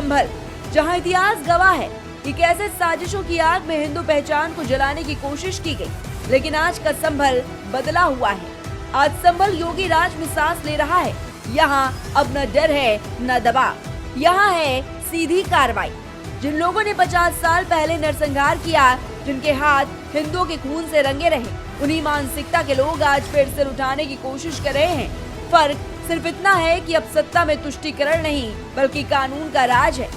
संभल, जहां इतिहास गवाह है कि कैसे साजिशों की आग में हिंदू पहचान को जलाने की कोशिश की गई, लेकिन आज का संभल बदला हुआ है। आज संभल योगी राज में सांस ले रहा है। यहाँ अब न डर है न दबाव, यहाँ है सीधी कार्रवाई। जिन लोगों ने 50 साल पहले नरसंहार किया, जिनके हाथ हिंदुओं के खून से रंगे रहे, उन्हीं मानसिकता के लोग आज फिर सिर उठाने की कोशिश कर रहे हैं। फर्क सिर्फ इतना है कि अब सत्ता में तुष्टीकरण नहीं बल्कि कानून का राज है।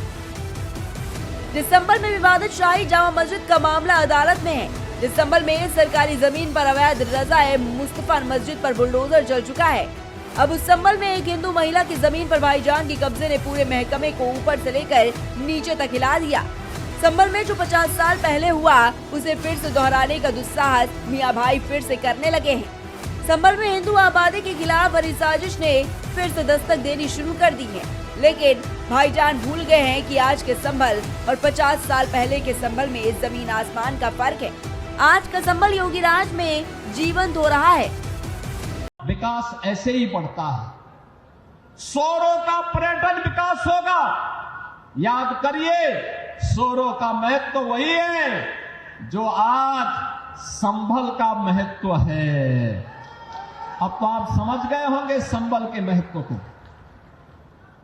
दिसंबर में विवादित शाही जामा मस्जिद का मामला अदालत में है। दिसंबर में सरकारी जमीन पर अवैध रज़ाए मुस्तफा मस्जिद पर बुलडोजर चल चुका है। अब उस संभल में एक हिंदू महिला की जमीन पर भाईजान की कब्जे ने पूरे महकमे को ऊपर से लेकर नीचे तक हिला दिया। संभल में जो 50 साल पहले हुआ, उसे फिर से दोहराने का दुस्साहस मियां भाई फिर से करने लगे हैं। संभल में हिंदू आबादी के खिलाफ बड़ी साजिश ने फिर से दस्तक देनी शुरू कर दी है, लेकिन भाईजान भूल गए हैं कि आज के संभल और 50 साल पहले के संभल में जमीन आसमान का फर्क है। आज का संभल योगी राज में जीवंत हो रहा है। विकास ऐसे ही बढ़ता है। शोरों का पर्यटन विकास होगा। याद करिए, शोरों का महत्व वही है जो आज संभल का महत्व है। अब तो आप समझ गए होंगे संभल के महत्व को।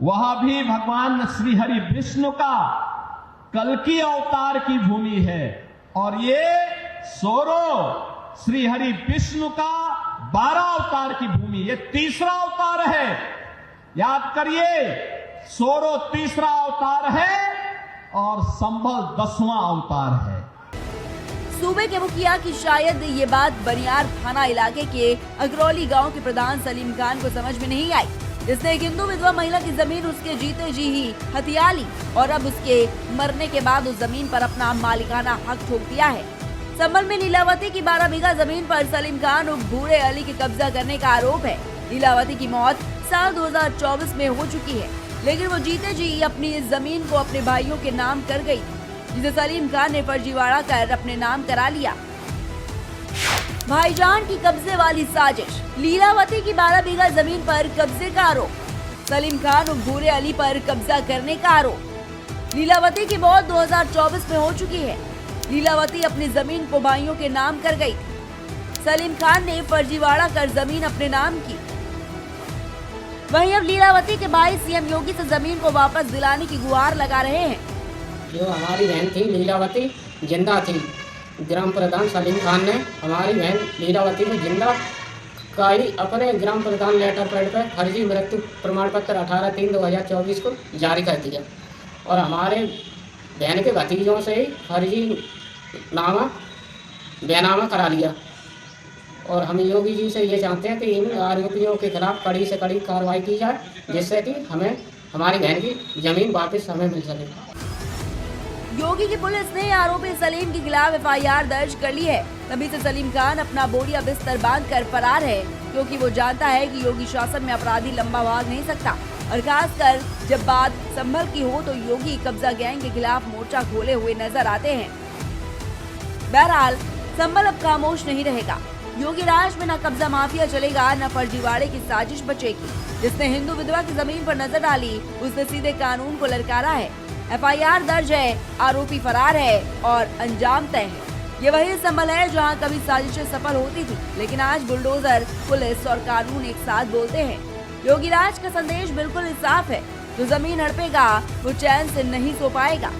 वहां भी भगवान श्री हरि विष्णु का कल्कि अवतार की भूमि है और ये सोरो श्री हरि विष्णु का 12 अवतार की भूमि, ये तीसरा अवतार है। याद करिए, सोरो तीसरा अवतार है और संभल 10वां अवतार है। सूबे के मुखिया की शायद ये बात बनियार थाना इलाके के अगरौली गांव के प्रधान सलीम खान को समझ में नहीं आई, जिसने एक हिंदू विधवा महिला की जमीन उसके जीते जी ही हथिया ली और अब उसके मरने के बाद उस जमीन पर अपना मालिकाना हक ठोक दिया है। संभल में लीलावती की 12 बीघा जमीन पर सलीम खान और भूरे अली के कब्जा करने का आरोप है। लीलावती की मौत साल 2024 में हो चुकी है, लेकिन वो जीते जी अपनी इस जमीन को अपने भाइयों के नाम कर गई, जिसे सलीम खान ने फर्जीवाड़ा कर अपने नाम करा लिया। भाईजान की कब्जे वाली साजिश, लीलावती की 12 बीघा जमीन पर कब्जे का आरोप, सलीम खान और भूरे अली पर कब्जा करने का आरोप। लीलावती की मौत 2024 में हो चुकी है। लीलावती अपनी जमीन को भाइयों के नाम कर गई। सलीम खान ने फर्जीवाड़ा कर जमीन अपने नाम की। वहीं अब लीलावती के भाई सीएम योगी से जमीन को वापस दिलाने की गुहार लगा रहे हैं। जो हमारी बहन थी लीलावती जिंदा थी, ग्राम प्रधान सलीम खान ने हमारी बहन लीलावती को जिंदा कई अपने ग्राम प्रधान लेटर पैड पर फर्जी मृत्यु प्रमाण पत्र 18/3/2024 को जारी कर दिया और हमारे बहन के भतीजों से ही फर्जी बेनामा करा लिया। और हम योगी जी से ये चाहते हैं कि इन आरोपियों के खिलाफ कड़ी से कड़ी कार्रवाई की जाए, जिससे कि हमें हमारी बहन की जमीन वापस हमें मिल सके। योगी की पुलिस ने आरोपी सलीम के खिलाफ एफआईआर दर्ज कर ली है। तभी से सलीम खान अपना बोरिया बिस्तर बांधकर फरार है, क्योंकि वो जानता है कि योगी शासन में अपराधी लंबा भाग नहीं सकता। और खासकर जब बात संभल की हो तो योगी कब्जा गैंग के खिलाफ मोर्चा खोले हुए नजर आते हैं। बहरहाल संभल अब खामोश नहीं रहेगा। योगी राज में न कब्जा माफिया चलेगा, न फर्जीवाड़े की साजिश बचेगी। जिसने हिंदू विधवा की जमीन पर नजर डाली, उसने सीधे कानून को ललकारा है। एफआईआर दर्ज है, आरोपी फरार है और अंजाम तय है। ये वही संभल है जहां कभी साजिशें सफल होती थी, लेकिन आज बुलडोजर, पुलिस और कानून एक साथ बोलते हैं। योगी राज का संदेश बिल्कुल साफ है, जो जमीन हड़पेगा वो चैन से नहीं सो पाएगा।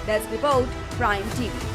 Desk report, prime TV.